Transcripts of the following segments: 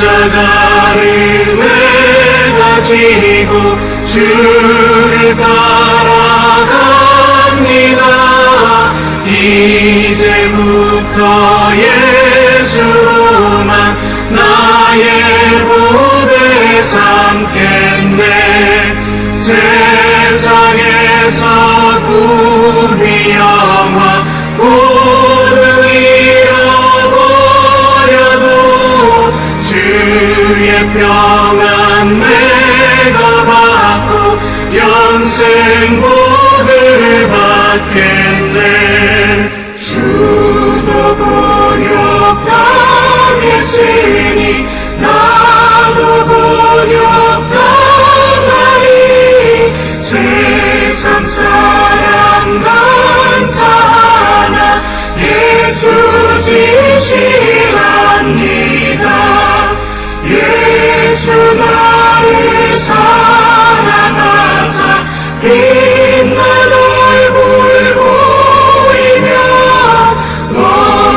십자가를 내가 지고 주를 따라갑니다. 이제부터 예수로만 나의 보배 삼겠네. 세상에서 구비 영화 모두 잃어버려도 주의 평안 내가 받고 영생 복을 받겠네. 주도 곤욕당했으니 나도 곤욕당하리. 세상 사랑 간사하나 예수 진실합니다. 예수 나를 사랑하사 빛난 얼굴 보이며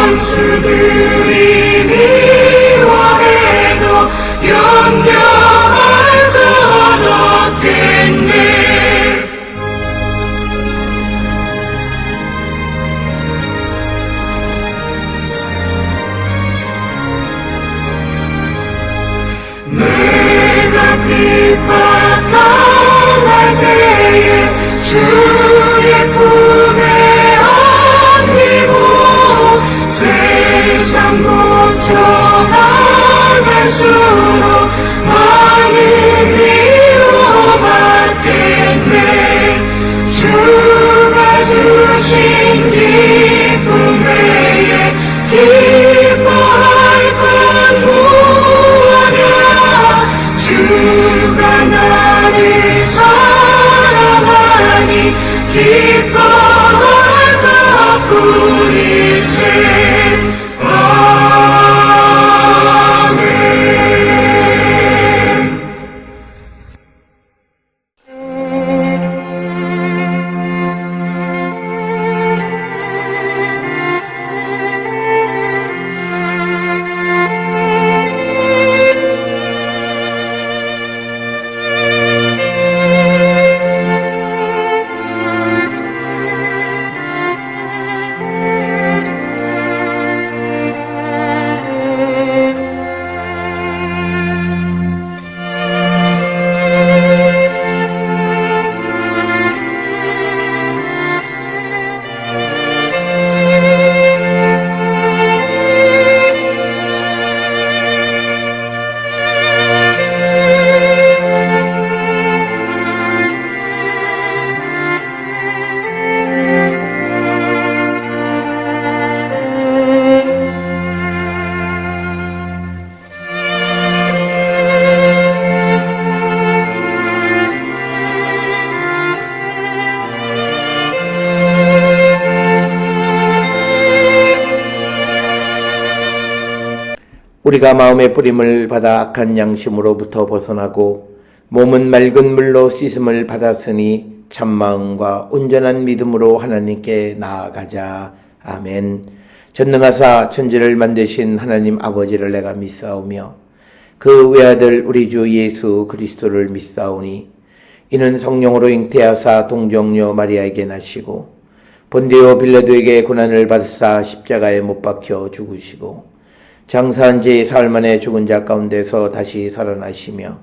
원수들이 미워해도 염려할 것 없겠네. 내가 핍박당할 때에 주의 품에 안기고 세상 고쳐나갈수록 많이 위로받겠네. 주가 주신 기쁨 외에 기뻐할 건 무엇이냐. 주가 나를 사랑하니 기뻐할 것뿐일세. 아멘. 우리가 마음의 뿌림을 받아 악한 양심으로부터 벗어나고 몸은 맑은 물로 씻음을 받았으니 참마음과 온전한 믿음으로 하나님께 나아가자. 아멘. 전능하사 천지를 만드신 하나님 아버지를 내가 믿사오며 그 외아들 우리 주 예수 그리스도를 믿사오니 이는 성령으로 잉태하사 동정녀 마리아에게 나시고 본디오 빌라도에게 고난을 받으사 십자가에 못 박혀 죽으시고 장사한 지 사흘 만에 죽은 자 가운데서 다시 살아나시며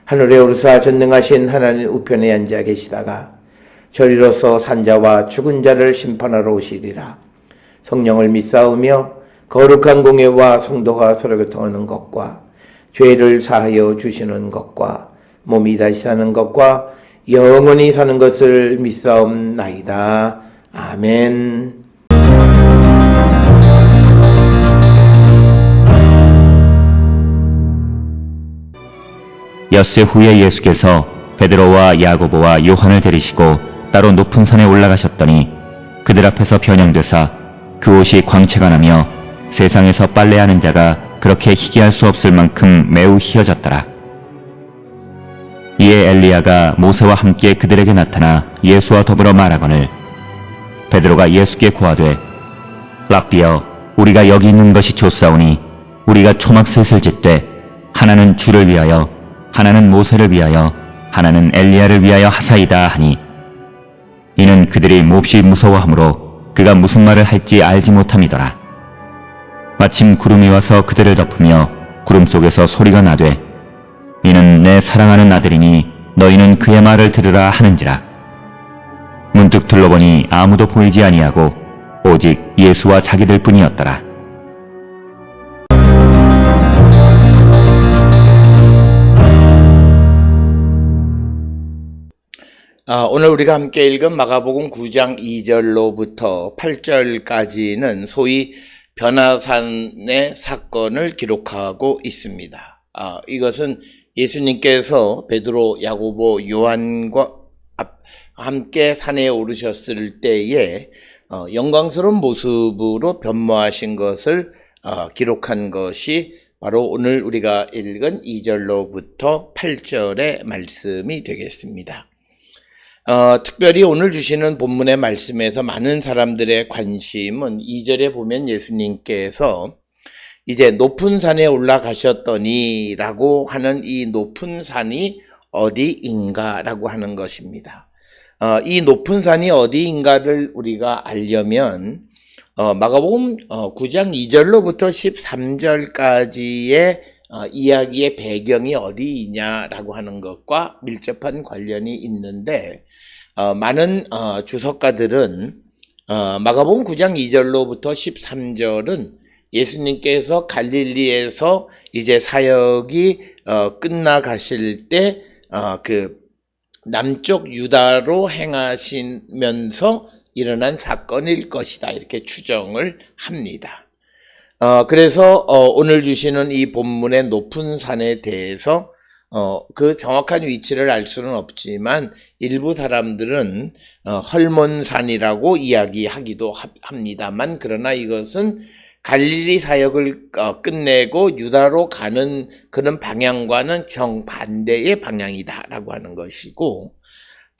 하늘에 오르사 전능하신 하나님 우편에 앉아 계시다가 저리로서 산자와 죽은 자를 심판하러 오시리라. 성령을 믿사오며 거룩한 공예와 성도가 서로 교통하는 것과 죄를 사하여 주시는 것과 몸이 다시 사는 것과 영원히 사는 것을 믿사옵나이다. 아멘. 엿새 후에 예수께서 베드로와 야고보와 요한을 데리시고 따로 높은 산에 올라가셨더니 그들 앞에서 변형되사 그 옷이 광채가 나며 세상에서 빨래하는 자가 그렇게 희게 할 수 없을 만큼 매우 희어졌더라. 이에 엘리야가 모세와 함께 그들에게 나타나 예수와 더불어 말하거늘 베드로가 예수께 고하되 랍비여 우리가 여기 있는 것이 좋사오니 우리가 초막 셋을 짓되 하나는 주를 위하여, 하나는 모세를 위하여, 하나는 엘리야를 위하여 하사이다 하니, 이는 그들이 몹시 무서워하므로 그가 무슨 말을 할지 알지 못함이더라. 마침 구름이 와서 그들을 덮으며 구름 속에서 소리가 나되, 이는 내 사랑하는 아들이니 너희는 그의 말을 들으라 하는지라. 문득 둘러보니 아무도 보이지 아니하고 오직 예수와 자기들 뿐이었더라. 오늘 우리가 함께 읽은 마가복음 9장 2절로부터 8절까지는 소위 변화산의 사건을 기록하고 있습니다. 이것은 예수님께서 베드로, 야고보, 요한과 함께 산에 오르셨을 때에 영광스러운 모습으로 변모하신 것을 기록한 것이 바로 오늘 우리가 읽은 2절로부터 8절의 말씀이 되겠습니다. 특별히 오늘 주시는 본문의 말씀에서 많은 사람들의 관심은 2절에 보면 예수님께서 이제 높은 산에 올라가셨더니 라고 하는 이 높은 산이 어디인가 라고 하는 것입니다. 이 높은 산이 어디인가를 우리가 알려면 마가복음 9장 2절로부터 13절까지의 이야기의 배경이 어디이냐라고 하는 것과 밀접한 관련이 있는데 많은 주석가들은 마가복음 9장 2절로부터 13절은 예수님께서 갈릴리에서 이제 사역이 끝나가실 때 그 남쪽 유다로 행하시면서 일어난 사건일 것이다 이렇게 추정을 합니다. 그래서 오늘 주시는 이 본문의 높은 산에 대해서 그 정확한 위치를 알 수는 없지만 일부 사람들은 헐몬산이라고 이야기하기도 합니다만, 그러나 이것은 갈릴리 사역을 끝내고 유다로 가는 그런 방향과는 정반대의 방향이다라고 하는 것이고,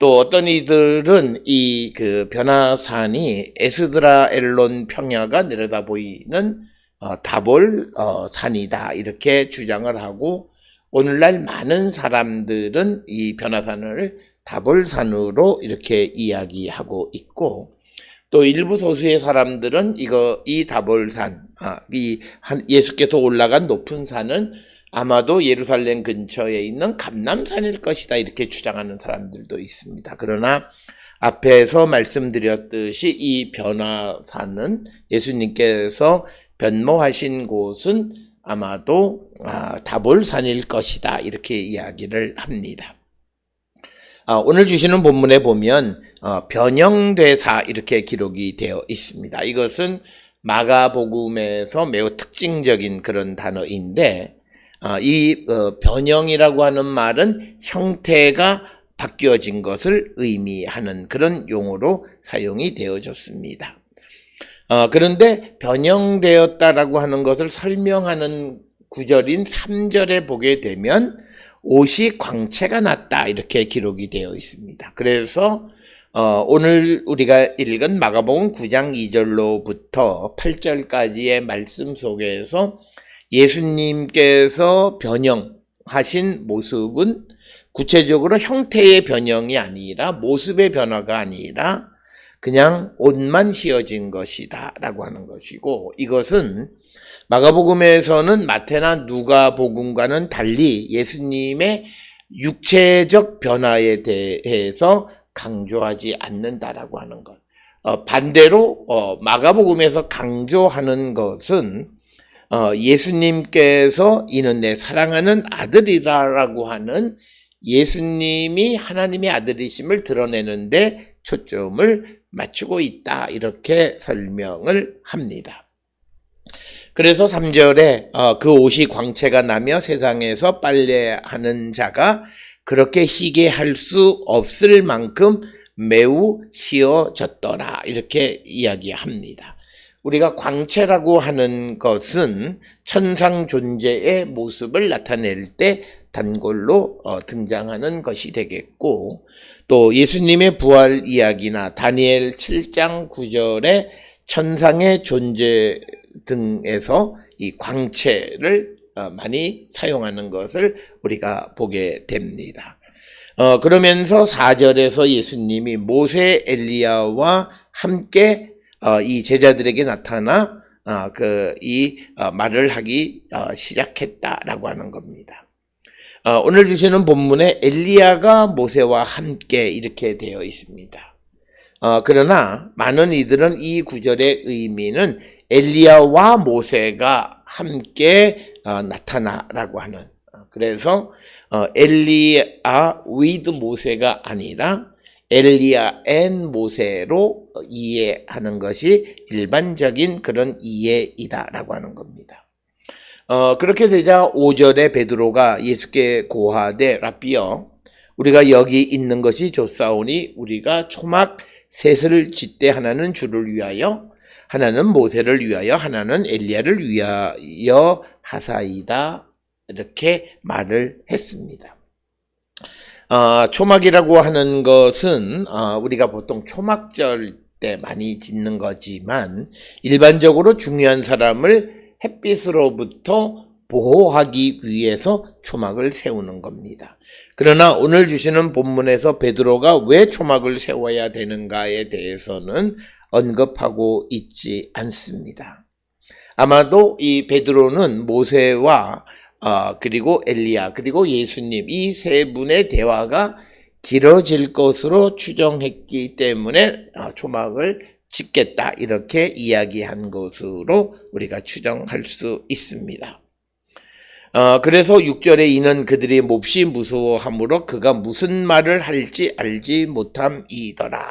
또 어떤 이들은 이 그 변화산이 에스드라엘론 평야가 내려다 보이는 다볼 산이다 이렇게 주장을 하고, 오늘날 많은 사람들은 이 변화산을 다볼산으로 이렇게 이야기하고 있고, 또 일부 소수의 사람들은 이 다볼산, 예수께서 올라간 높은 산은 아마도 예루살렘 근처에 있는 감람산일 것이다 이렇게 주장하는 사람들도 있습니다. 그러나 앞에서 말씀드렸듯이 이 변화산은 예수님께서 변모하신 곳은 아마도 다볼산일 것이다 이렇게 이야기를 합니다. 오늘 주시는 본문에 보면 변형되사 이렇게 기록이 되어 있습니다. 이것은 마가복음에서 매우 특징적인 그런 단어인데, 이 변형이라고 하는 말은 형태가 바뀌어진 것을 의미하는 그런 용어로 사용이 되어졌습니다. 그런데 변형되었다라고 하는 것을 설명하는 구절인 3절에 보게 되면 옷이 광채가 났다 이렇게 기록이 되어 있습니다. 그래서 오늘 우리가 읽은 마가복음 9장 2절로부터 8절까지의 말씀 속에서 예수님께서 변형하신 모습은 구체적으로 형태의 변형이 아니라 모습의 변화가 아니라 그냥 옷만 휘어진 것이다 라고 하는 것이고, 이것은 마가복음에서는 마태나 누가복음과는 달리 예수님의 육체적 변화에 대해서 강조하지 않는다라고 하는 것. 반대로 마가복음에서 강조하는 것은 예수님께서 이는 내 사랑하는 아들이라고 하는 예수님이 하나님의 아들이심을 드러내는데 초점을 맞추고 있다 이렇게 설명을 합니다. 그래서 3절에 그 옷이 광채가 나며 세상에서 빨래하는 자가 그렇게 희게 할 수 없을 만큼 매우 휘어졌더라 이렇게 이야기합니다. 우리가 광채라고 하는 것은 천상 존재의 모습을 나타낼 때 단골로 등장하는 것이 되겠고, 또 예수님의 부활 이야기나 다니엘 7장 9절의 천상의 존재 등에서 이 광채를 많이 사용하는 것을 우리가 보게 됩니다. 그러면서 4절에서 예수님이 모세 엘리야와 함께 이 제자들에게 나타나 이 말을 하기 시작했다라고 하는 겁니다. 오늘 주시는 본문에 엘리야가 모세와 함께 이렇게 되어 있습니다. 그러나 많은 이들은 이 구절의 의미는 엘리야와 모세가 함께 나타나라고 하는, 그래서 엘리야 with 모세가 아니라 엘리야 and 모세로 이해하는 것이 일반적인 그런 이해이다라고 하는 겁니다. 그렇게 되자 5절에 베드로가 예수께 고하되 랍비여 우리가 여기 있는 것이 좋사오니 우리가 초막 셋을 짓되 하나는 주를 위하여 하나는 모세를 위하여 하나는 엘리야를 위하여 하사이다, 이렇게 말을 했습니다. 초막이라고 하는 것은 우리가 보통 초막절 때 많이 짓는 거지만 일반적으로 중요한 사람을 햇빛으로부터 보호하기 위해서 초막을 세우는 겁니다. 그러나 오늘 주시는 본문에서 베드로가 왜 초막을 세워야 되는가에 대해서는 언급하고 있지 않습니다. 아마도 이 베드로는 모세와 그리고 엘리야 그리고 예수님 이 세 분의 대화가 길어질 것으로 추정했기 때문에 초막을 짓겠다 이렇게 이야기한 것으로 우리가 추정할 수 있습니다. 그래서 6절에 이는 그들이 몹시 무서워하므로 그가 무슨 말을 할지 알지 못함이더라.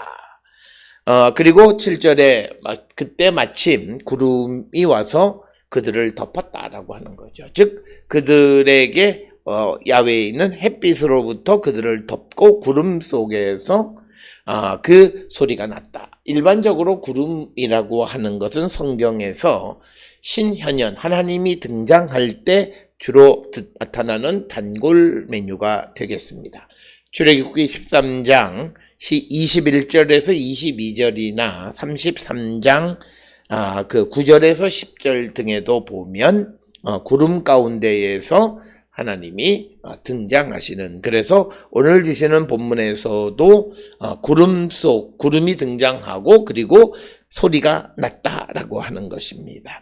그리고 7절에 그때 마침 구름이 와서 그들을 덮었다라고 하는 거죠. 즉 그들에게 야외에 있는 햇빛으로부터 그들을 덮고 구름 속에서 그 소리가 났다. 일반적으로 구름이라고 하는 것은 성경에서 신현현 하나님이 등장할 때 주로 나타나는 단골 메뉴가 되겠습니다. 출애굽기 13장 21절에서 22절이나 33장 그 9절에서 10절 등에도 보면 구름 가운데에서 하나님이 등장하시는, 그래서 오늘 주시는 본문에서도 구름이 등장하고 그리고 소리가 났다라고 하는 것입니다.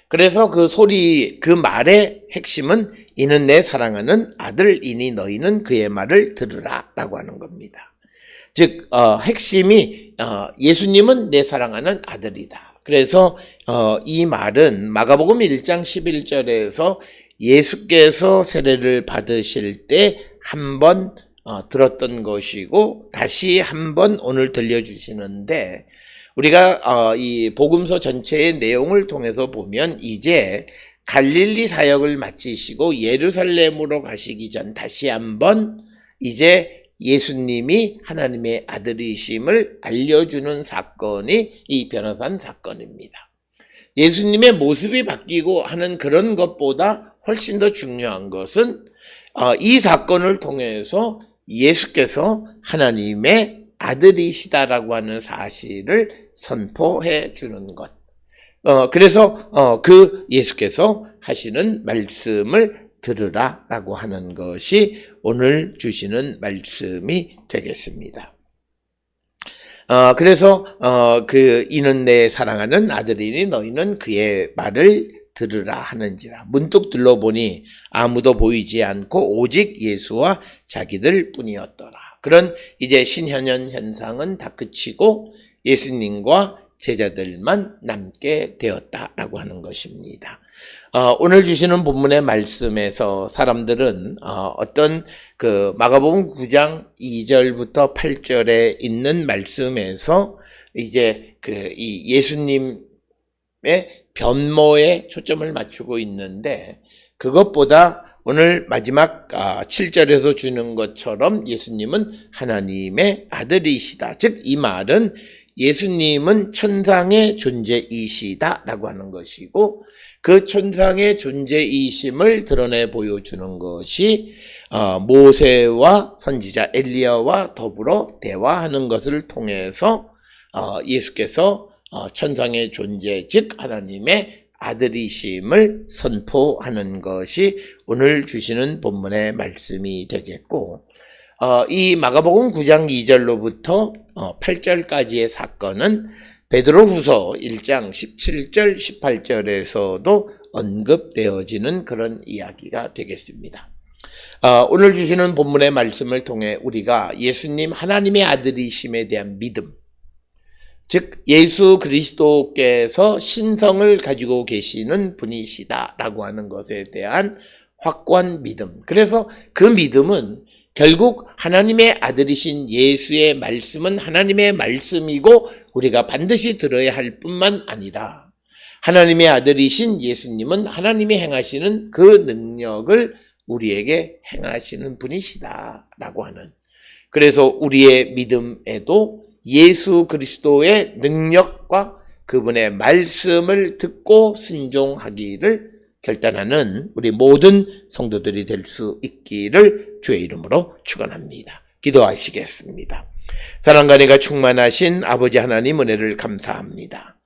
그래서 그 말의 핵심은 이는 내 사랑하는 아들이니 너희는 그의 말을 들으라 라고 하는 겁니다. 즉 핵심이 예수님은 내 사랑하는 아들이다. 그래서 이 말은 마가복음 1장 11절에서 예수께서 세례를 받으실 때 한 번 들었던 것이고 다시 한 번 오늘 들려주시는데, 우리가 이 복음서 전체의 내용을 통해서 보면 이제 갈릴리 사역을 마치시고 예루살렘으로 가시기 전 다시 한번 이제 예수님이 하나님의 아들이심을 알려주는 사건이 이 변호산 사건입니다. 예수님의 모습이 바뀌고 하는 그런 것보다 훨씬 더 중요한 것은 이 사건을 통해서 예수께서 하나님의 아들이시다라고 하는 사실을 선포해 주는 것. 그래서 그 예수께서 하시는 말씀을 들으라라고 하는 것이 오늘 주시는 말씀이 되겠습니다. 그래서 이는 내 사랑하는 아들이니 너희는 그의 말을 들으라 하는지라. 문득 둘러보니 아무도 보이지 않고 오직 예수와 자기들 뿐이었더라. 그런 이제 신현현 현상은 다 그치고 예수님과 제자들만 남게 되었다라고 하는 것입니다. 오늘 주시는 본문의 말씀에서 사람들은 어떤 그 마가복음 9장 2절부터 8절에 있는 말씀에서 이제 이 예수님의 변모에 초점을 맞추고 있는데, 그것보다 오늘 마지막 7절에서 주는 것처럼 예수님은 하나님의 아들이시다. 즉 이 말은 예수님은 천상의 존재이시다라고 하는 것이고, 그 천상의 존재이심을 드러내 보여주는 것이 모세와 선지자 엘리야와 더불어 대화하는 것을 통해서 예수께서 천상의 존재, 즉 하나님의 아들이심을 선포하는 것이 오늘 주시는 본문의 말씀이 되겠고, 이 마가복음 9장 2절로부터 8절까지의 사건은 베드로후서 1장 17절 18절에서도 언급되어지는 그런 이야기가 되겠습니다. 오늘 주시는 본문의 말씀을 통해 우리가 예수님 하나님의 아들이심에 대한 믿음, 즉 예수 그리스도께서 신성을 가지고 계시는 분이시다라고 하는 것에 대한 확고한 믿음, 그래서 그 믿음은 결국 하나님의 아들이신 예수의 말씀은 하나님의 말씀이고 우리가 반드시 들어야 할 뿐만 아니라 하나님의 아들이신 예수님은 하나님이 행하시는 그 능력을 우리에게 행하시는 분이시다라고 하는, 그래서 우리의 믿음에도 예수 그리스도의 능력과 그분의 말씀을 듣고 순종하기를 결단하는 우리 모든 성도들이 될 수 있기를 주의 이름으로 축원합니다. 기도하시겠습니다. 사랑과 은혜가 충만하신 아버지 하나님, 은혜를 감사합니다.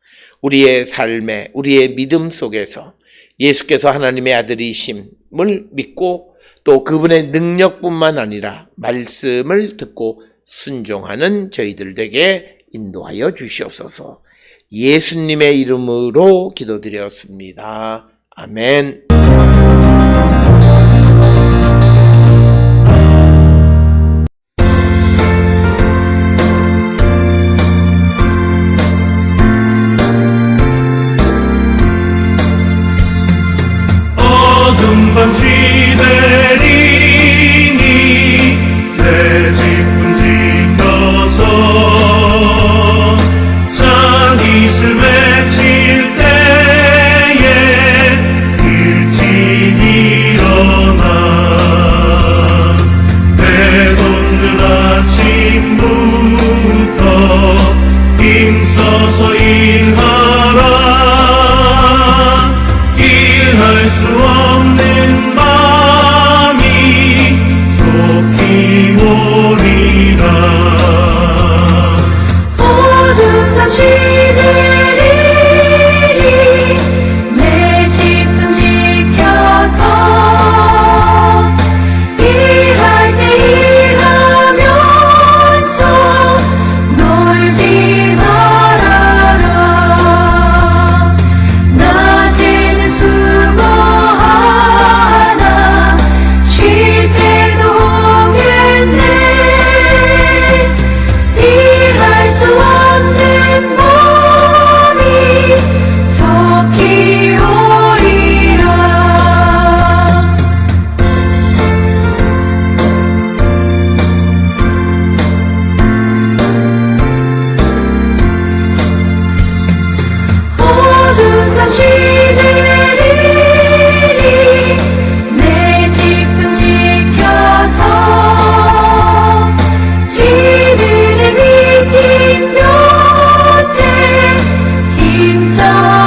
우리의 삶에, 우리의 믿음 속에서 예수께서 하나님의 아들이심을 믿고 또 그분의 능력뿐만 아니라 말씀을 듣고 순종하는 저희들 에게 인도하여 주시옵소서. 예수님의 이름으로 기도드렸습니다. 아멘. 어둠 밤 시대리니 내 집은 지켜서 자깃을 외칠 때에 일찍 일어나 배동들 아침부터 힘써서 일하라. 일할 수 없는 밤이 속히 오리라. 어둠 밤 시들이니 내 집은 지켜서 일할 때 일하면서 놀지 말아라. 낮에는 수고하나 쉴 때도 오겠네. 일할 수 없는 밤이 속히 오리라. 어둠 밤 시들이니 내 집은 지켜서 지들의 믿긴 곁에 힘써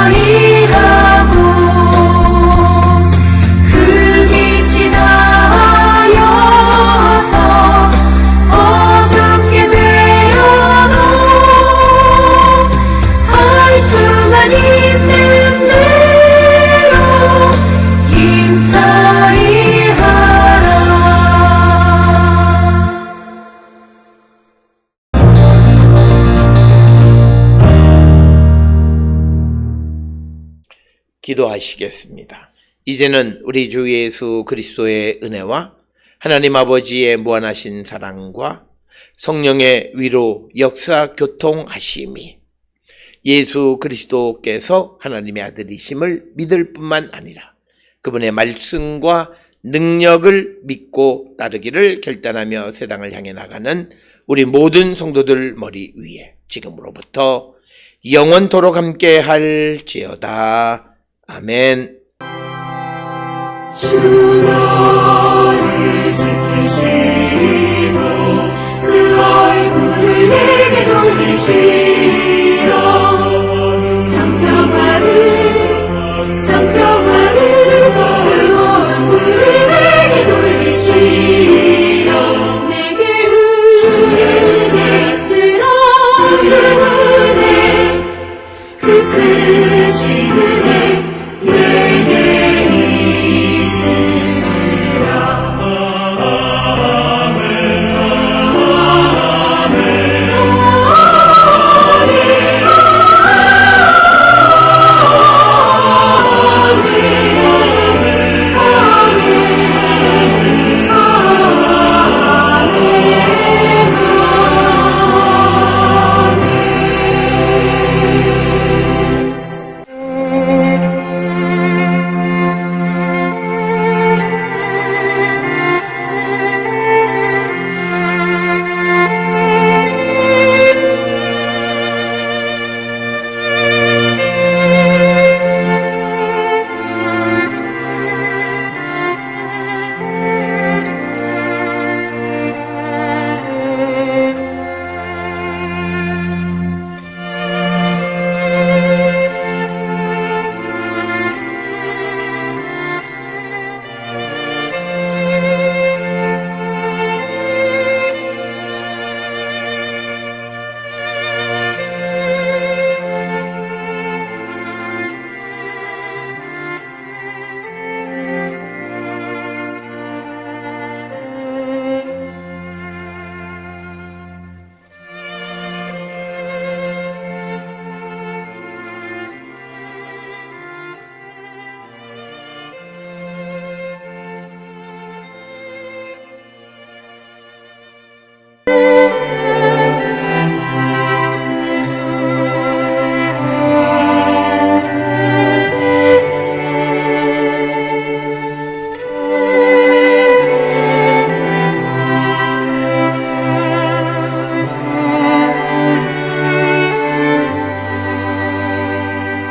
일하고 그 빛이 나여서 어둡게 되어도 할 수만 있는 대로 힘써 일하라. 기도하시겠습니다. 이제는 우리 주 예수 그리스도의 은혜와 하나님 아버지의 무한하신 사랑과 성령의 위로 역사 교통하심이 예수 그리스도께서 하나님의 아들이심을 믿을 뿐만 아니라 그분의 말씀과 능력을 믿고 따르기를 결단하며 세상을 향해 나가는 우리 모든 성도들 머리 위에 지금으로부터 영원토록 함께 할지어다. 아멘. 주여